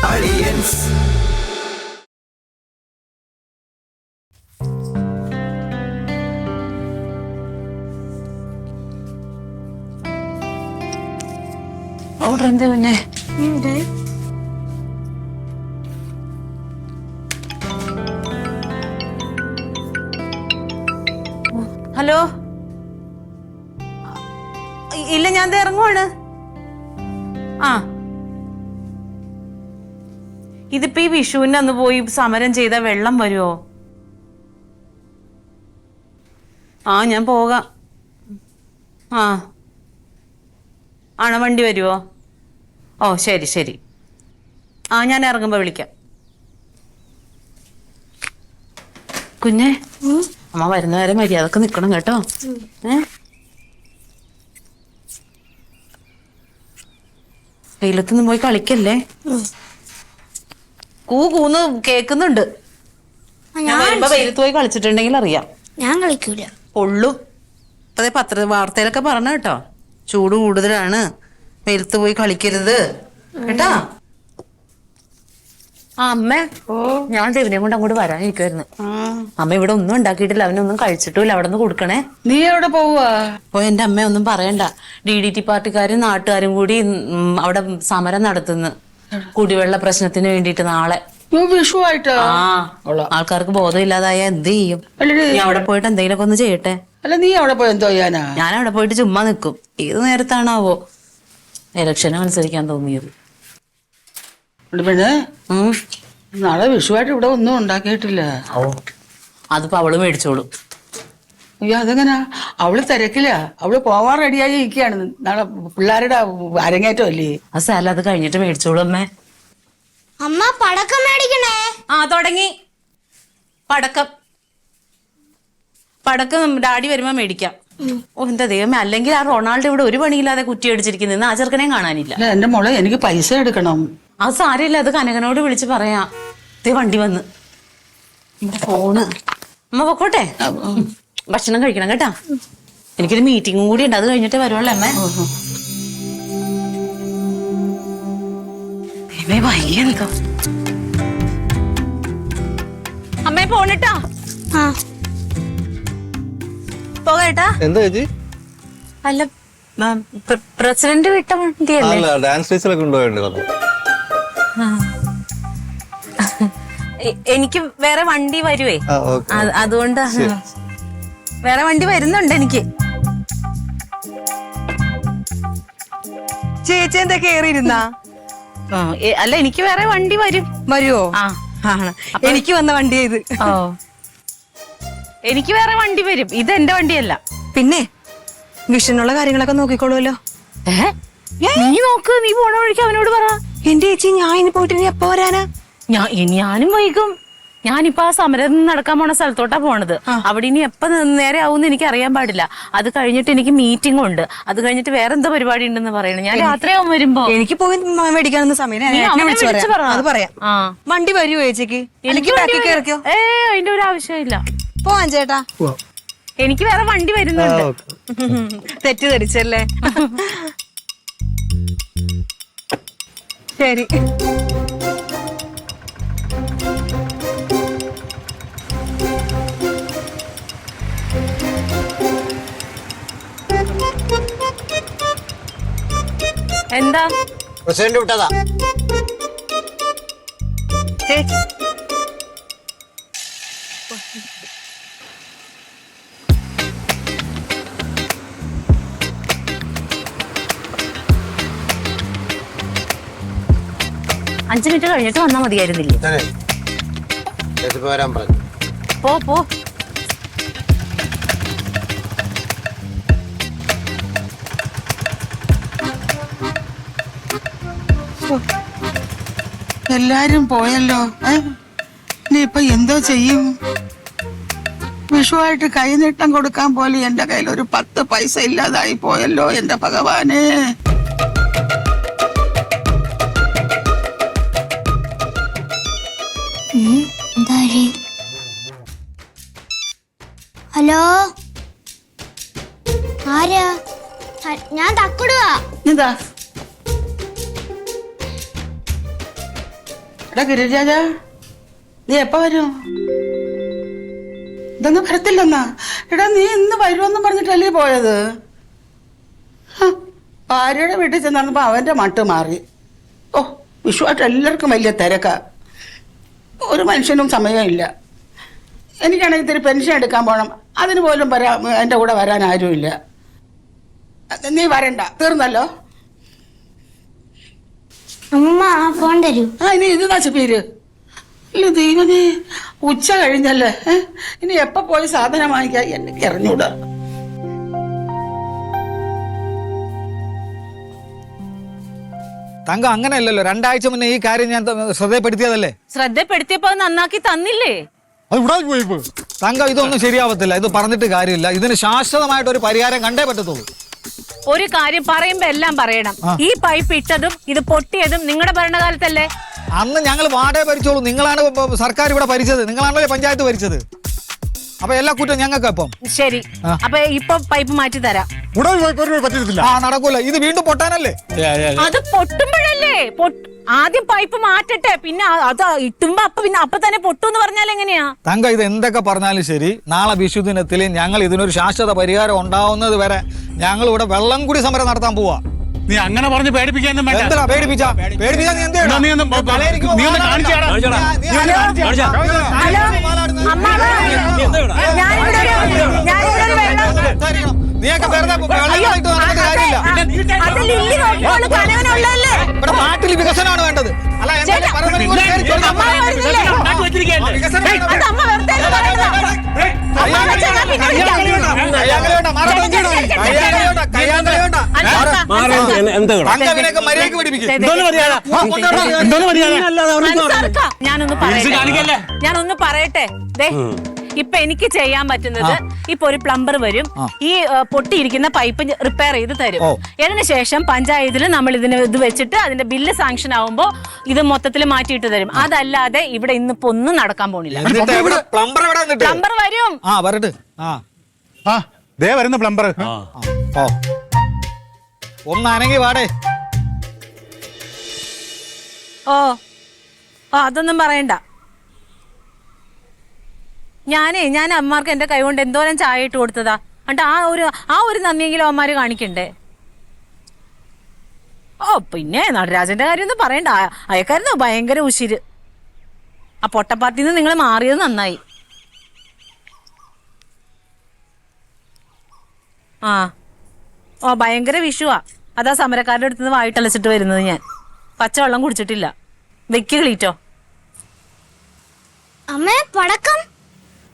Aliens. Order എന്താ പിന്നെ hello ഇല്ല ഞാൻ ഇറങ്ങുവാണ് ആ ഇതിപ്പോ ഈ വിഷുവിന് അന്ന് പോയി സമരം ചെയ്ത വെള്ളം വരുമോ ആ ഞാൻ പോകാം ആ ആണോ വണ്ടി വരുമോ ഓ ശരി ശരി ആ ഞാൻ ഇറങ്ങുമ്പോ വിളിക്കാം കുഞ്ഞെ അമ്മ വരുന്നവരെ മര്യാദക്ക് നിക്കണം കേട്ടോ വെയിലത്തുനിന്ന് പോയി കളിക്കല്ലേ കൂന്ന് കേക്കുന്നുണ്ട് ഞാൻ വരുമ്പോ വെയിലത്ത് പോയി കളിച്ചിട്ടുണ്ടെങ്കിൽ അറിയാം ഞാൻ കളിക്കൂല പൊള്ളും അതെ വാർത്തയിലൊക്കെ പറഞ്ഞ കേട്ടോ ചൂട് കൂടുതലാണ് വെയിലത്ത് പോയി കളിക്കരുത് കേട്ടാ ആ അമ്മ ഞാൻ ദേവിനെ കൊണ്ട് അങ്ങോട്ട് വരാനിരിക്കുവായിരുന്നു അമ്മ ഇവിടെ ഒന്നും ഉണ്ടാക്കിയിട്ടില്ല അവനൊന്നും കഴിച്ചിട്ടില്ല അവിടെ നിന്ന് കൊടുക്കണേ നീ എവിടെ പോവാ അപ്പൊ എന്റെ അമ്മ ഒന്നും പറയണ്ട DDT പാർട്ടിക്കാരും നാട്ടുകാരും കൂടി അവിടെ സമരം നടത്തുന്നു കുടിവെള്ള പ്രശ്നത്തിന് വേണ്ടിട്ട് നാളെ വിഷുവായിട്ടാ ആൾക്കാർക്ക് ബോധം ഇല്ലാതായ എന്ത് ചെയ്യും ഞാൻ അവിടെ പോയിട്ട് എന്തെങ്കിലുമൊക്കെ ഒന്ന് ചെയ്യട്ടെ അല്ല നീ അവിടെ പോയി എന്തോ ചെയ്യാനാ ഞാൻ അവിടെ പോയിട്ട് ചുമ്മാ നിൽക്കും ഏത് നേരത്താണാവോ ഇലക്ഷന് മത്സരിക്കാൻ തോന്നിയത് പിന്നെ നാളെ വിഷുവായിട്ട് ഇവിടെ ഒന്നും ഉണ്ടാക്കിയിട്ടില്ല ഓ അതിപ്പോ അവള് മേടിച്ചോളൂ അയ്യോ അതെങ്ങനാ അവള് തിരക്കില്ല അവള് പോവാൻ റെഡിയായി ഇരിക്കുകയാണ് നാളെ പിള്ളേരുടെ അരങ്ങേറ്റം അല്ലേ ആ സാല അത് കഴിഞ്ഞിട്ട് മേടിച്ചോളൂ അമ്മേ അമ്മ പടക്കം മേടിക്കണേ ആ തുടങ്ങി പടക്കം ഡാഡി വരുമ്പോ മേടിക്കാം ഓ എന്താ ദൈവമേ അല്ലെങ്കിൽ ആ റൊണാൾഡോ ഇവിടെ ഒരു പണിയില്ലാതെ കുറ്റി അടിച്ചിരിക്കുന്നു ആ ചെറുക്കനെയും കാണാനില്ല എന്റെ മോളെ എനിക്ക് പൈസ എടുക്കണം അത് സാരമില്ല അത് കനകനോട് വിളിച്ച് പറയാം ദേ വണ്ടി വന്ന് എന്റെ ഫോണ് അമ്മ പൊക്കോട്ടെ ഭക്ഷണം കഴിക്കണം കേട്ടാ എനിക്കൊരു മീറ്റിംഗും കൂടി ഉണ്ട് അത് കഴിഞ്ഞിട്ടേ വരുവുള്ളൂ അമ്മേ വയ്യന്തോ അമ്മേ പോണട്ടാ പോകേട്ടാ എന്താ ചേച്ചി അല്ല പ്രസിഡന്റ് വിട്ട വണ്ടിയല്ലേ അല്ല ഡാൻസ് ടീച്ചറൊക്കെ കൊണ്ടുപോയിട്ടുണ്ട് എനിക്ക് വേറെ വണ്ടി വരുവേ അതുകൊണ്ട് ശരി. വേറെ വണ്ടി വരുന്നുണ്ട് എനിക്ക് ചേച്ചി എന്താ കേറിയിരുന്നാ അല്ല എനിക്ക് വേറെ വണ്ടി വരുവോ ആ ആണ് എനിക്ക് വന്ന വണ്ടിയാ ഇത് ഓ എനിക്ക് വേറെ വണ്ടി വരും ഇത് എന്റെ വണ്ടിയല്ല പിന്നെ വിഷനുള്ള കാര്യങ്ങളൊക്കെ നോക്കിക്കോളൂല്ലോ നീ നോക്ക് നീ പോണ വഴിക്ക് അവനോട് പറ എന്റെ ചേച്ചി ഞാൻ ഇനി പോയിട്ട് ഇനി എപ്പോ വരാനാ ഞാനും വൈകും ഞാനിപ്പോ ആ സമരം നടക്കാൻ പോണ സ്ഥലത്തോട്ടാ പോണത് അവിടെ ഇനി എപ്പോ നേരെ ആവുമെന്ന് എനിക്ക് അറിയാൻ പാടില്ല അത് കഴിഞ്ഞിട്ട് എനിക്ക് മീറ്റിംഗ് ഉണ്ട് അത് കഴിഞ്ഞിട്ട് വേറെ എന്തോ പരിപാടി ഉണ്ടെന്ന് പറയണം ഞാൻ രാത്രിയാവും വരുമ്പോ എനിക്ക് പോയി മേടിക്കാനൊന്നും സമയം അത് പറയാം വണ്ടി വരുവോ ചേച്ചിക്ക് എനിക്ക് ബാക്കി കയറിക്കോ അതിന്റെ ഒരു ആവശ്യമില്ല പോവാൻ ചേട്ടാ എനിക്ക് വേറെ വണ്ടി വരുന്നുണ്ട് തെറ്റിദ്ധരിച്ചല്ലേ ശരി എന്താ പ്രസിഡന്റ് വിട്ടതാ ചേച്ചി 5 മിനിറ്റ് കഴിഞ്ഞിട്ട് വന്നാ മതിയായിരുന്നില്ലേ വരാൻ പറഞ്ഞു പോ എല്ലാരും പോയല്ലോ നീ ഇപ്പൊ എന്തോ ചെയ്യും വിഷുവായിട്ട് കൈനീട്ടം കൊടുക്കാൻ പോലെ എന്റെ കയ്യിൽ ഒരു 10 പൈസ ഇല്ലാതായി പോയല്ലോ എന്റെ ഭഗവാനെ ഹലോ ആരാ ഞാൻ തക്കുടുവാ എന്താ എടാ ഗിരിരാജ, നീ എപ്പ വരും? ഇതൊന്നും വരത്തില്ലെന്നാ. എടാ നീ ഇന്ന് വരുമെന്നും പറഞ്ഞിട്ടല്ലേ പോയത്? ഭാര്യയുടെ വീട്ടിൽ ചെന്നപ്പോ അവന്റെ മട്ട് മാറി. ഓ, വിഷുവായിട്ട് എല്ലാവർക്കും വലിയ തിരക്കാ. ഒരു മനുഷ്യനും സമയമില്ല. എനിക്കാണെങ്കിൽ ഇത്തിരി പെൻഷൻ എടുക്കാൻ പോകണം. അതിന് പോലും എൻ്റെ കൂടെ വരാൻ ആരുമില്ല. നീ വരണ്ട, തീർന്നല്ലോ. അമ്മ ഫോൺ തരൂ. ഇനി ഇത് നശിപ്പീര്. ഇല്ല ദൈവമേ, ഉച്ച കഴിഞ്ഞല്ലേ. ഇനി എപ്പോ പോയി സാധനം വാങ്ങിക്കാൻ എനിക്ക് അറിഞ്ഞൂടാ. തങ്ക അങ്ങനെയല്ലല്ലോ, 2 ആഴ്ച മുന്നേ ഈ കാര്യം ഞാൻ ശ്രദ്ധപ്പെടുത്തിയതല്ലേ? ശ്രദ്ധപ്പെടുത്തിയപ്പോ നന്നാക്കി തന്നില്ലേ? അത് ഇവിടെ പോയി തങ്ക, ഇതൊന്നും ശരിയാവത്തില്ല. ഇത് പറഞ്ഞിട്ട് കാര്യമില്ല. ഇതിന് ശാശ്വതമായിട്ട് ഒരു പരിഹാരം കണ്ടേ പറ്റത്തുള്ളൂ. ഒരു കാര്യം പറയുമ്പോ എല്ലാം പറയണം. ഈ പൈപ്പ് ഇട്ടതും ഇത് പൊട്ടിയതും നിങ്ങളുടെ ഭരണകാലത്തല്ലേ? അന്ന് ഞങ്ങൾ വാടക ഭരിച്ചോളൂ. നിങ്ങളാണ് സർക്കാർ ഇവിടെ ഭരിച്ചത്. നിങ്ങളാണല്ലോ പഞ്ചായത്ത് ഭരിച്ചത്. അപ്പൊ എല്ലാ കുറ്റവും ഞങ്ങൾക്ക്. അപ്പം ശരി, അപ്പൊ ഇപ്പൊ പൈപ്പ് മാറ്റി തരാം. നടക്കൂല. ഇത് വീണ്ടും പൊട്ടാനല്ലേ? അത് പൊട്ടുമ്പോഴല്ലേ? ആദ്യം പൈപ്പ് മാറ്റട്ടെ, പിന്നെ അത് ഇട്ടുമ്പോ അപ്പൊ തന്നെ പൊട്ടുന്ന് പറഞ്ഞാൽ എങ്ങനെയാ? തങ്ക, ഇത് എന്തൊക്കെ പറഞ്ഞാലും ശരി, നാളെ വിഷുദിനത്തിൽ ഞങ്ങൾ ഇതിനൊരു ശാശ്വത പരിഹാരം ഉണ്ടാവുന്നത് വരെ ഞങ്ങൾ ഇവിടെ വെള്ളം കൂടി സമരം നടത്താൻ പോവാ. നീ അങ്ങനെ പറഞ്ഞ് പേടിപ്പിക്കാനും വേണ്ട. എന്താ പേടിപ്പിച്ചാ നീ എന്ത് ചെയ്യണം? നീയൊക്കെ വെറുതെ വെള്ളമായിട്ട് നടന്നിട്ട് കാര്യമില്ല. ഇവിടെ നാട്ടിൽ വികസനമാണ് വേണ്ടത്. അല്ല ഞാനൊന്ന് പറയട്ടെ. ഇപ്പൊ എനിക്ക് ചെയ്യാൻ പറ്റുന്നത്, ഇപ്പൊ ഒരു പ്ലംബർ വരും, ഈ പൊട്ടിയിരിക്കുന്ന പൈപ്പ് റിപ്പയർ ചെയ്ത് തരും. അതിനുശേഷം പഞ്ചായത്തിൽ നമ്മൾ ഇത് വെച്ചിട്ട് അതിന്റെ ബില്ല് സാങ്ഷൻ ആവുമ്പോ ഇത് മൊത്തത്തിൽ മാറ്റിയിട്ട് തരും. അതല്ലാതെ ഇവിടെ ഇന്നിപ്പോ ഒന്നും നടക്കാൻ പോണില്ല. പ്ലംബർ വരും. വരുന്ന പ്ലംബർ ഒന്ന് അനങ്ങി വാടേ. അതൊന്നും പറയണ്ട. ഞാൻ അമ്മമാർക്ക് എന്റെ കൈ കൊണ്ട് എന്തോരം ചായ ഇട്ട് കൊടുത്തതാ. എന്നിട്ട് ആ ഒരു നന്ദിയെങ്കിലും അമ്മമാര് കാണിക്കണ്ടേ? പിന്നെ നടരാജന്റെ കാര്യം ഒന്നും പറയണ്ട. അയക്കായിരുന്നു ഭയങ്കര ഉശിര്. ആ പൊട്ടപ്പാർട്ടിയിൽ നിന്ന് നിങ്ങൾ മാറിയത് നന്നായി. ഭയങ്കര വിഷുവാ. അതാ സമരക്കാരുടെ അടുത്ത് നിന്ന് വായിട്ടലച്ചിട്ട് വരുന്നത്. ഞാൻ പച്ചവെള്ളം കുടിച്ചിട്ടില്ല. വെക്ക് കളീറ്റോ. അമ്മേ പടക്കം.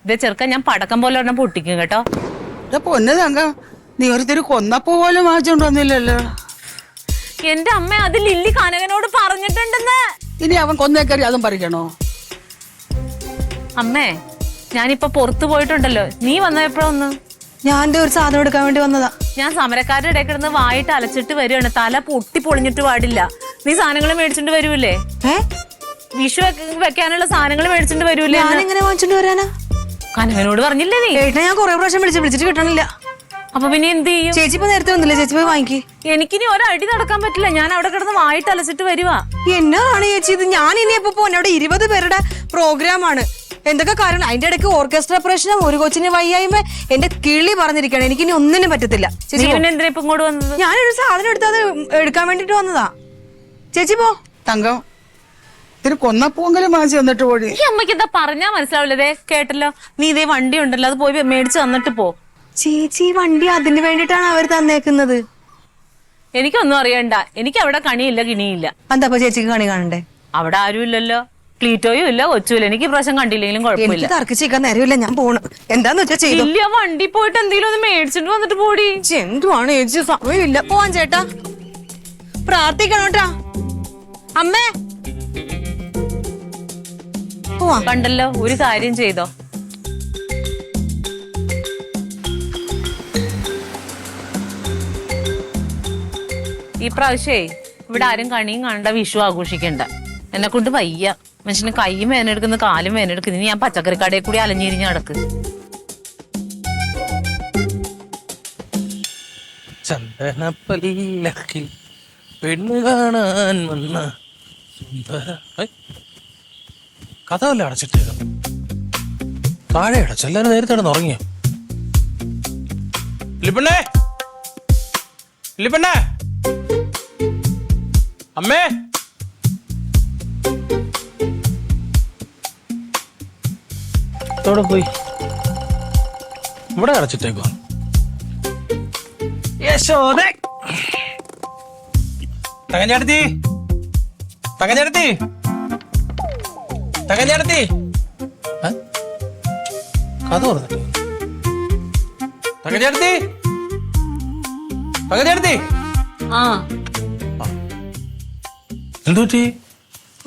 ഇതേ ചെറുക്കാൻ ഞാൻ പടക്കം പോലെ ഒരെണ്ണം പൊട്ടിക്കും കേട്ടോ. പൊന്നെ തങ്ക, നീ ഒരുത്തിരി കൊന്നപ്പോ പോലും വാങ്ങിച്ചോണ്ട് വന്നില്ലല്ലോ. എന്റെ അമ്മ അത് ലില്ലി കനകനോട് പറഞ്ഞിട്ടുണ്ടെന്ന്. ഇനി അവൻ കൊന്നേക്കറി അതും പറിക്കണോ? അമ്മേ, ഞാനിപ്പൊ പുറത്തു പോയിട്ടുണ്ടല്ലോ. നീ വന്നപ്പോഴൊന്ന് ഞാൻ ഒരു സാധനം എടുക്കാൻ വേണ്ടി വന്നതാ. ഞാൻ സമരക്കാരുടെ ഇടയിൽ കിടന്ന് വായിട്ട് അലച്ചിട്ട് വരുവാണ്. തല പൊട്ടി പൊളിഞ്ഞിട്ട് പാടില്ല. നീ സാധനങ്ങൾ മേടിച്ചിട്ട് വരൂല്ലേ? വിഷു വെക്കാനുള്ള സാധനങ്ങൾ മേടിച്ചിട്ട് വരൂല്ലേ? ഞാനെങ്ങനെ വാങ്ങിച്ചിട്ട് വരാനാ? കനകനോട് പറഞ്ഞില്ലേ നീ? ഞാൻ കുറെ പ്രാവശ്യം വിളിച്ചിട്ട് കിട്ടണില്ല. അപ്പൊ പിന്നെ എന്ത് ചെയ്യും? ചേച്ചി ഇപ്പൊ നേരത്തെ വന്നില്ലേ? ചേച്ചി പോയി വാങ്ങിക്ക്. എനിക്കിനി ഒരടി നടക്കാൻ പറ്റില്ല. ഞാൻ അവിടെ കിടന്ന് വായിട്ട് അലച്ചിട്ട് വരുവാ. എന്നാണ് ചേച്ചി ഇത്? ഞാൻ ഇനി എപ്പോ പോന്നെ? അവിടെ 20 പേരുടെ പ്രോഗ്രാമാണ്. എന്തൊക്കെ കാരണം? അതിന്റെ ഇടയ്ക്ക് ഓർക്കസ്ട്ര പ്രശ്നം, ഒരു കൊച്ചിന് വയ്യായ്മ, എന്റെ കിളി പറഞ്ഞിരിക്കണം. എനിക്കിനി ഒന്നിനും പറ്റത്തില്ല. എന്തിനാ ഇപ്പൊ ഇങ്ങോട്ട് വന്നത്? ഞാനൊരു സാധനം എടുത്തത് എടുക്കാൻ വേണ്ടിട്ട് വന്നതാ. ചേച്ചി പോ. തങ്കം, ഇതിന് കൊന്നപ്പൂങ്കിലും വാങ്ങിച്ചു തന്നിട്ട് പോയി. ഈ അമ്മയ്ക്ക് എന്താ പറഞ്ഞാ മനസ്സിലാവില്ലേ? കേട്ടല്ലോ, നീ ഇതേ വണ്ടി ഉണ്ടല്ലോ, അത് പോയി മേടിച്ച് തന്നിട്ട് പോ. ചേച്ചി വണ്ടി അതിന് വേണ്ടിട്ടാണ് അവർ തന്നേക്കുന്നത്. എനിക്കൊന്നും അറിയണ്ട. എനിക്ക് അവിടെ കണിയില്ല കിണിയില്ല. എന്താ ചേച്ചിക്ക് കണി കാണണ്ടേ? അവിടെ ആരും ഇല്ലല്ലോ. ക്ലീറ്റോയും ഇല്ല, കൊച്ചുമില്ല. എനിക്ക് പ്രാവശ്യം കണ്ടില്ലെങ്കിലും കുഴപ്പമില്ല. തർക്കിച്ചിരിക്കാൻ നേരമില്ല. ഞാൻ പോണു. എന്താന്ന് വെച്ചാ ചെയ്തു. ഇല്ല, വണ്ടി പോയിട്ട് എന്തെങ്കിലും ഒന്ന് മേടിച്ചിട്ട് വന്നിട്ട് പോടി. എന്തുവാണ് ചേച്ചി? സമയമില്ല. പോവാൻ ചേട്ടാ. പ്രാർത്ഥിക്കണോട്ടാ അമ്മേ. പോവാ. കണ്ടല്ലോ, ഒരു കാര്യം ചെയ്തോ. ഈ പ്രാവശ്യേ ഇവിടെ ആരും കണിയും കാണണ്ട, വിഷു ആഘോഷിക്കണ്ട. എന്നെ കൊണ്ട് വയ്യ. മനുഷ്യന് കൈയും വേനെടുക്കുന്ന, കാലും വേനെടുക്കുന്ന. ഇനി ഞാൻ പച്ചക്കറി കടയിൽ കൂടി അലഞ്ഞിരിഞ്ഞ് നടക്ക്. ചന്ദനപ്പല്ലക്കിൽ പെണ്ണു കാണാൻ വന്ന സുന്ദര കഥവല്ലേ അടച്ചിട്ടേക്കാം. താഴെ അടച്ചു. എല്ലാരും നേരത്തെ കിടന്ന് ഉറങ്ങിയോ? ലിപ്പണ്ണേ, ലിപ്പണ്ണേ, അമ്മേ, എവിടെ പോയി? ഇവിടെ അടച്ചിട്ടേക്കോ? യശോദേ, തകഞ്ഞെടുത്തി, തകഞ്ഞെടുത്തി, തകഞ്ഞെടുത്തി. കഥ പറഞ്ഞിട്ട് തകഞ്ഞെടുത്തി, തകഞ്ഞെടുത്തി. ആ എന്തു പറ്റി?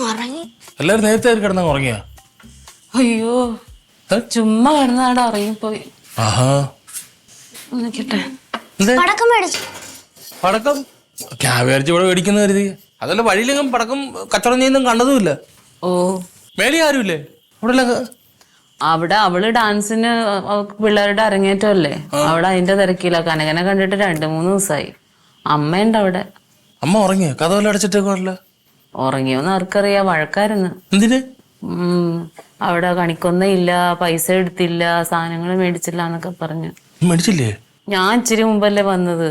ഉറങ്ങി. എല്ലാരും നേരത്തെ കിടന്ന ഉറങ്ങിയ? അയ്യോ, ചുമ്മാ കിടന്നാടെ ഇറങ്ങിപ്പോയി. ആഹാ, നിക്കട്ടെ. പടക്കം മേടിച്ചു. പടക്കം ക്യാബേജ് ഇവിടെ മേടിക്കുന്ന കരുതി. അതല്ല, വഴിയിലെങ്കിലും പടക്കം കച്ചവടം ചെയ്യുന്നതും കണ്ടതുമില്ല. ഓ, മേലെ ആരുമില്ലേ അവിടെ? അവിടെ അവള് ഡാൻസിന് പിള്ളേരുടെ അരങ്ങേറ്റമല്ലേ, അവിടെ അതിന്റെ തിരക്കില്ല. കനകനെ കണ്ടിട്ട് 2-3 ദിവസമായി. അമ്മയുണ്ട് അവിടെ. അമ്മ ഉറങ്ങിയ? കഥ വല്ല അടച്ചിട്ടേക്കോല്ല? ഉറങ്ങിയോന്ന് ആർക്കറിയാ, വഴക്കായിരുന്നു. എന്തിന്? അവിടെ കണിക്കൊന്ന ഇല്ല, പൈസ എടുത്തില്ല, സാധനങ്ങൾ മേടിച്ചില്ല എന്നൊക്കെ പറഞ്ഞു. മേടിച്ചില്ലേ? ഞാൻ ഇച്ചിരി മുമ്പല്ലേ വന്നത്.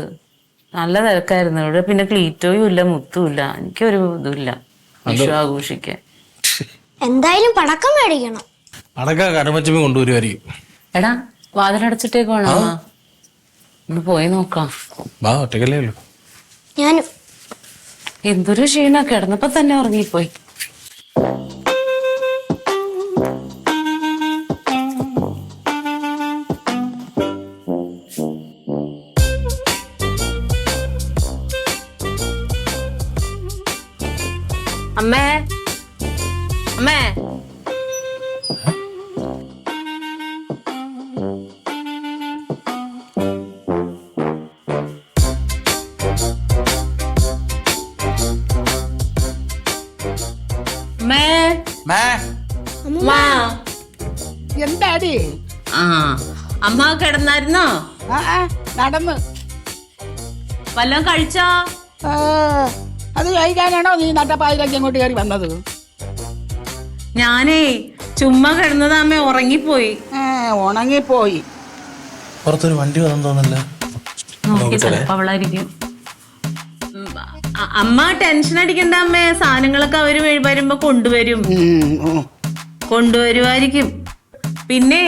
നല്ല തിരക്കായിരുന്നു ഇവിടെ. പിന്നെ ക്ലീറ്റോയും ഇല്ല, മുത്തും ഇല്ല. എനിക്കൊരു ഇതുമില്ല വിഷു ആഘോഷിക്കാൻ. എന്തായാലും പടക്കം മേടിക്കണം. അടക്ക കരമച്ചമ്മ കൊണ്ടുവരുമായിരിക്കും. എടാ, വാതിലടച്ചിട്ടേക്കോണോ? ഒന്ന് പോയി നോക്കാം. വാ, ഒറ്റക്കല്ലേ ഉള്ളൂ. ഞാനും. എന്തൊരു ക്ഷീണ, കിടന്നപ്പോ തന്നെ ഉറങ്ങിപ്പോയി. അമ്മേ, അമ്മേ, എന്താടി? ആ, അമ്മ കിടന്നായിരുന്നോ? നടന്ന് വല്ലതും കഴിച്ചോ? അത് കഴിക്കാനാണോ നീ നട്ടപ്പാതിരൊക്കെ ഇങ്ങോട്ട് കയറി വന്നത്? ഞാനേ ചുമ്മാ കിടന്നത് അമ്മ ഉറങ്ങിപ്പോയി. ഉണങ്ങിപ്പോയി. പുറത്തൊരു വണ്ടി വന്നു തോന്നല്ലേ? നോക്കി ചിലപ്പോ അവളായിരിക്കും. അമ്മ ടെൻഷൻ അടിക്കണ്ട അമ്മേ, സാധനങ്ങളൊക്കെ അവര് വരുമ്പോ കൊണ്ടുവരുമായിരിക്കും. പിന്നെ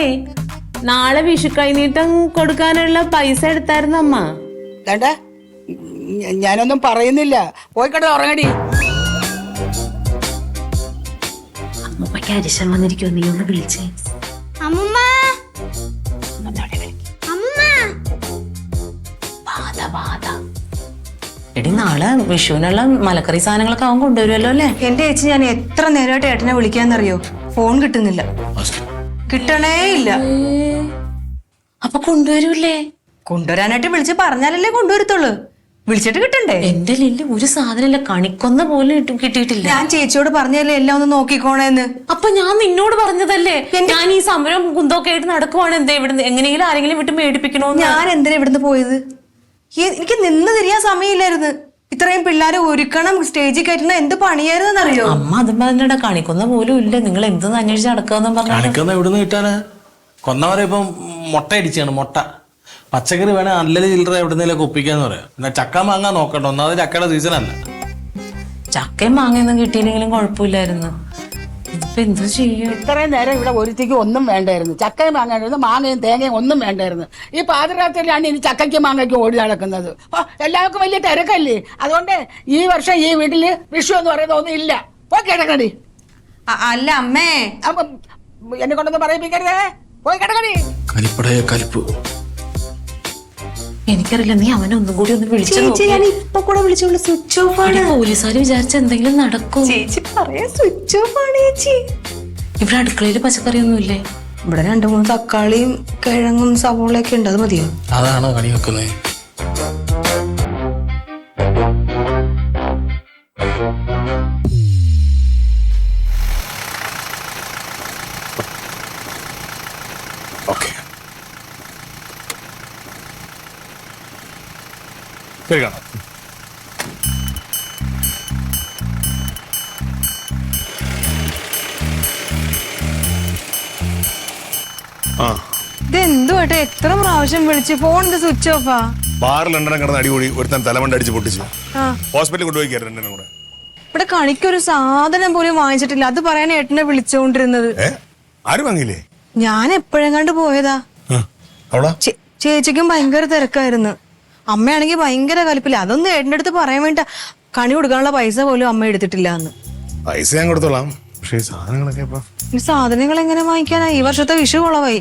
നാളെ വിഷു കൈനീട്ടം കൊടുക്കാനുള്ള പൈസ എടുത്തായിരുന്നു അമ്മ. കണ്ട, ഞാനൊന്നും പറയുന്നില്ല. പോയി കിടന്ന് ഉറങ്ങടി. അമ്മയ്ക്ക് അരിശം വന്നിരിക്കുമോ? നീ ഒന്ന് വിളിച്ചേ. അമ്മൂമ്മ, അമ്മൂമ്മ. എടി, നാളെ വിഷുവിനുള്ള മലക്കറി സാധനങ്ങളൊക്കെ അവൻ കൊണ്ടുവരുമല്ലോ അല്ലേ? എന്റെ ചേച്ചി, ഞാൻ എത്ര നേരമായിട്ട് ഏട്ടനെ വിളിക്കാന്നറിയോ? ഫോൺ കിട്ടുന്നില്ല, കിട്ടണേ ഇല്ല. അപ്പൊ കൊണ്ടുവരൂല്ലേ? കൊണ്ടുവരാനായിട്ട് വിളിച്ച് പറഞ്ഞാലല്ലേ കൊണ്ടുവരത്തുള്ളൂ. വിളിച്ചിട്ട് കിട്ടണ്ടേ? എന്റെ ലില്ലി ഒരു സാധനമില്ല, കണിക്കൊന്ന പോലും കിട്ടിയിട്ടില്ല. ഞാൻ ചേച്ചിയോട് പറഞ്ഞല്ലേ എല്ലാം ഒന്ന് നോക്കിക്കോണേന്ന്. അപ്പൊ ഞാൻ നിന്നോട് പറഞ്ഞതല്ലേ, ഞാൻ ഈ സമരം കുന്തൊക്കെ ആയിട്ട് നടക്കുവാണ്. എന്താ ഇവിടുന്ന് എങ്ങനെയെങ്കിലും ആരെങ്കിലും വിട്ട് മേടിപ്പിക്കണോന്ന്. ഞാൻ എന്തിനാ ഇവിടുന്ന് പോയത്? എനിക്ക് നിന്ന് തിരിയാൻ സമയമില്ലായിരുന്നു. ഇത്രയും പിള്ളേരെ ഒരുക്കണം, സ്റ്റേജിൽ കയറ്റുന്ന എന്ത് പണിയായിരുന്നു അറിയോ? അമ്മ അതും പറഞ്ഞിട, കണിക്കൊന്ന പോലും ഇല്ല. നിങ്ങൾ എന്തെന്ന് അന്വേഷിച്ച് നടക്കാന്നും പറഞ്ഞു. കണിക്കൊന്ന എവിടുന്ന് കിട്ടാന്? കൊന്നവരെ ഇപ്പം മുട്ട അടിച്ചാണ്. മുട്ട പച്ചക്കറി വേണേ നല്ല ചില്ലറ എവിടുന്നേലൊക്കെ ഒപ്പിക്കാന്ന് പറയാം. പിന്നെ ചക്ക മാങ്ങാൻ നോക്കണ്ട, ഒന്നാമത് ചക്കയുടെ സീസൺ അല്ല. ചക്കയും മാങ്ങയൊന്നും കിട്ടിയില്ലെങ്കിലും കുഴപ്പമില്ലായിരുന്നു. ഇതിപ്പോ എന്ത് ചെയ്യും? ഇത്രയും നേരം ഇവിടെ ഒരുത്തിക്ക് ഒന്നും വേണ്ടായിരുന്നു. ചക്കയും വാങ്ങാണ്ടായിരുന്നു, മാങ്ങയും തേങ്ങയും ഒന്നും വേണ്ടായിരുന്നു. ഈ പാതിരാത്രിയിലാണ് ഇനി ചക്കയ്ക്കും മാങ്ങയ്ക്കും ഓടി നടക്കുന്നത്. എല്ലാവർക്കും വലിയ തിരക്കല്ലേ. അതുകൊണ്ട് ഈ വർഷം ഈ വീട്ടില് വിഷു എന്ന് പറയുന്ന ഒന്നും ഇല്ല. പോയി കിടക്കടി. അല്ല അമ്മേ, എന്നെ കൊണ്ടൊന്നും പറയിപ്പിക്കരുതേ. പോയി കിടക്കടി. കലിപ്പടയെ കലിപ്പ്. എനിക്കറിയില്ല, നീ അവനൊന്നും കൂടി ഒന്ന് വിളിച്ചു. ചേച്ചി ഞാൻ ഇപ്പൊ കൂടെ വിളിച്ചോളൂ, സ്വിച്ച് ഓഫ് ആണ്. പോലീസുകാര് വിചാരിച്ച എന്തെങ്കിലും നടക്കും. ചേച്ചി പറയാ സ്വിച്ച് ഓഫ് ആണ് ചേച്ചി. ഇവിടെ അടുക്കളയില് പച്ചക്കറിയൊന്നും ഇല്ലേ? ഇവിടെ 2-3 തക്കാളിയും കിഴങ്ങും സവോളയൊക്കെ ഉണ്ട്, അത് മതിയോ? അതാണോ കണി വെക്കുന്നത്? ഓക്കെ, ശരി കാണാം. ഇതെന്തു ഏട്ടാ എത്ര പ്രാവശ്യം വിളിച്ച് ഫോൺ സ്വിച്ച് ഓഫാ? ബാറിൽ രണ്ടെണ്ണം കിടന്ന് അടികൂടി ഒരുത്തൻ തലമണ്ട അടിച്ച് പൊട്ടിച്ചു. ആ ഹോസ്പിറ്റലിൽ കൊണ്ടുപോയി രണ്ടെണ്ണം കൂടെ. ഇവിടെ കണിക്കൊരു സാധനം പോലും വാങ്ങിച്ചിട്ടില്ല. അത് പറയാൻ ഏട്ടനെ വിളിച്ചോണ്ടിരുന്നത്. ആരും വാങ്ങിയില്ലേ? ഞാൻ എപ്പോഴെങ്ങാണ്ട് പോയതാ. അവളാ ചേച്ചിക്കും ഭയങ്കര തിരക്കായിരുന്നു. അമ്മയാണെങ്കിൽ ഭയങ്കര കലിപ്പില്ല. അതൊന്നും ഏട്ടൻ്റെ അടുത്ത് പറയാൻ വേണ്ട. കണി കൊടുക്കാനുള്ള പൈസ പോലും അമ്മ എടുത്തിട്ടില്ല എന്ന്. പൈസ ഞാൻ കൊടുത്തോളാം, പക്ഷേ ഈ സാധനങ്ങളൊക്കെ ഇപ്പൊ ഈ സാധനങ്ങൾ എങ്ങനെ വാങ്ങിക്കാനാ? ഈ വർഷത്തെ വിഷു കുളവായി.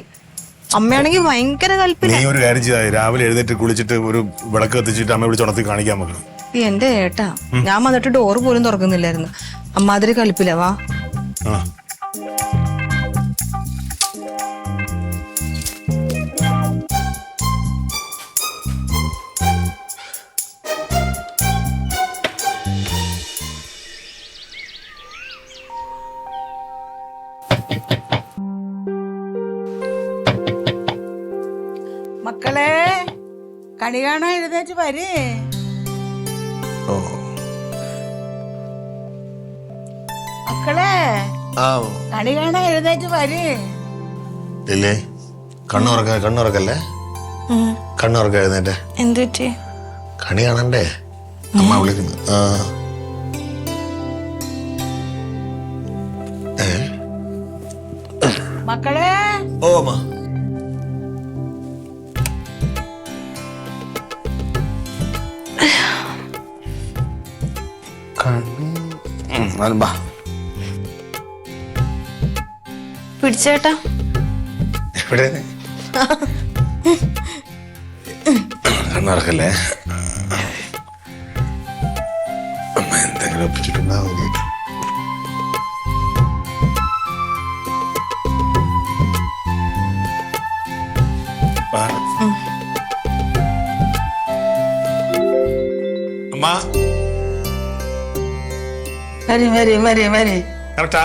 അമ്മയാണെങ്കിൽ ഭയങ്കര കലിപ്പില്ല. നീ ഒരു കാര്യം ചെയ്താൽ രാവിലെ എഴുന്നേറ്റ് കുളിച്ചിട്ട് ഒരു വിളക്ക് കത്തിച്ചിട്ട് അമ്മ വിളിച്ച് ഉണർത്തി കാണിക്കാൻ നമുക്ക്. എന്റെ ഏട്ടാ, ഞാൻ വന്നിട്ട് ഡോറ് പോലും തുറക്കുന്നില്ലായിരുന്നു. അമ്മാതിരി കലിപ്പില്ല. വാ. മക്കളെ, കണി കാണാൻ എഴുന്നേറ്റ് വരേ. മക്കളെ, കണി കാണാൻ എഴുന്നേറ്റ് വരേ. ഇല്ലേ കണ്ണുറക്കല്ലേ? കണ്ണുറക്ക എഴുന്നേറ്റെ. എന്ത് പറ്റി? കണി കാണണ്ടേ? അമ്മ വിളിക്കുന്നു. മക്കളെ, ഓ അമ്മ. പിടിച്ചേട്ടാ. എവിടെ കണ്ണുറക്കല്ലേ? അമ്മ എന്തെങ്കിലും ഒപ്പിച്ചിട്ടുണ്ടാവും. അമ്മ വരി. കറക്റ്റാ?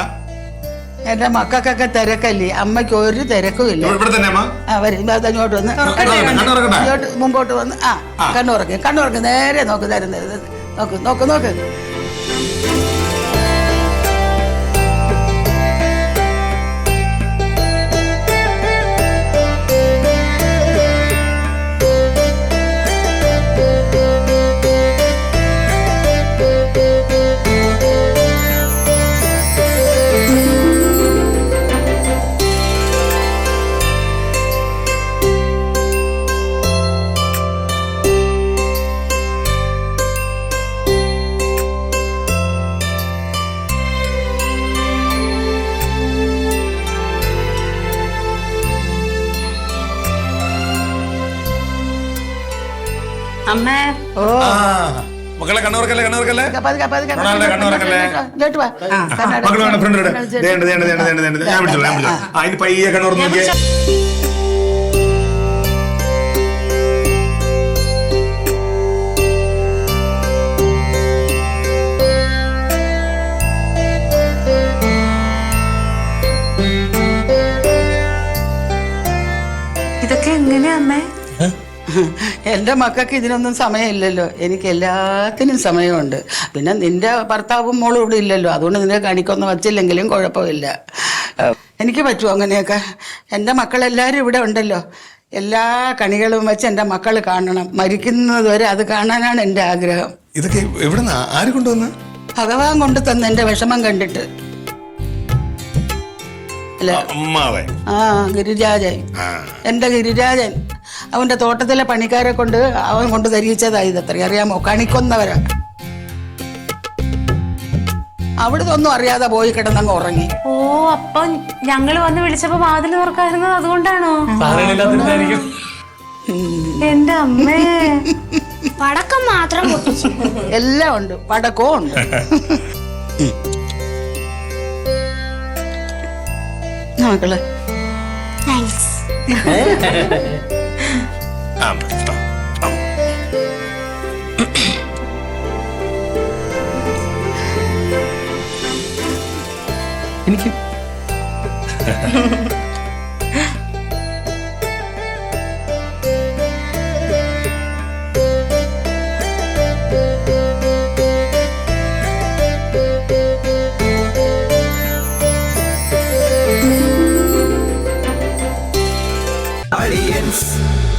എന്റെ മക്കൾക്കൊക്കെ തിരക്കല്ലേ, അമ്മയ്ക്ക് ഒരു തിരക്കും ഇല്ല. ഇവിടെ തന്നെ അമ്മ. അങ്ങോട്ട് വന്ന് ഇങ്ങോട്ട് മുമ്പോട്ട് വന്ന് കണ്ണുറക്കി നേരെ നോക്ക്. നോക്ക്. അമ്മേ. ഓ മക്കളെ കണ്ണുറക്കല്ലേ? ഇങ്ങോട്ട് വാ. മക്കളെ ഫ്രണ്ട് ഞാൻ വിളിച്ചോളാം. അതിന് പയ്യെ കണ്ണുറ നോക്കിയേ. ഇതൊക്കെ എങ്ങനെയാ അമ്മേ? എൻ്റെ മക്കൾക്ക് ഇതിനൊന്നും സമയമില്ലല്ലോ. എനിക്ക് എല്ലാത്തിനും സമയമുണ്ട്. പിന്നെ നിന്റെ ഭർത്താവും മോളും ഇവിടെ ഇല്ലല്ലോ, അതുകൊണ്ട് നിന്നെ കണിക്കൊന്നും വച്ചില്ലെങ്കിലും കുഴപ്പമില്ല. എനിക്ക് പറ്റുമോ അങ്ങനെയൊക്കെ? എൻ്റെ മക്കളെല്ലാവരും ഇവിടെ ഉണ്ടല്ലോ. എല്ലാ കണികളും വെച്ച് എൻ്റെ മക്കൾ കാണണം. മരിക്കുന്നത് വരെ അത് കാണാനാണ് എൻ്റെ ആഗ്രഹം. ഇതൊക്കെ എവിടുന്നാ? ആര് കൊണ്ടുവന്ന? ഭഗവാൻ കൊണ്ടു തന്ന എൻ്റെ വിഷമം കണ്ടിട്ട്. ഗിരിരാജൻ, എൻ്റെ ഗിരിരാജൻ അവന്റെ തോട്ടത്തിലെ പണിക്കാരെ കൊണ്ട് അവൻ കൊണ്ട് തരിച്ചതായി. ഇതത്ര അറിയാമോ? കണിക്കൊന്നവരാ. അവിടുത്തെ ഒന്നും അറിയാതെ പോയി കിടന്നങ്ങ് ഉറങ്ങി. ഓ, അപ്പൊ ഞങ്ങള് വന്ന് വിളിച്ചപ്പോ വാതിൽ തുറക്കായിരുന്നത് അതുകൊണ്ടാണോ? എന്റെ അമ്മേ. പടക്കം മാത്രം പൊട്ടിച്ചു. എല്ലാം ഉണ്ട്, പടക്കവും ഉണ്ട്. മക്കള് താങ്ക്സ്. എനിക്ക് ന്യൂസ്.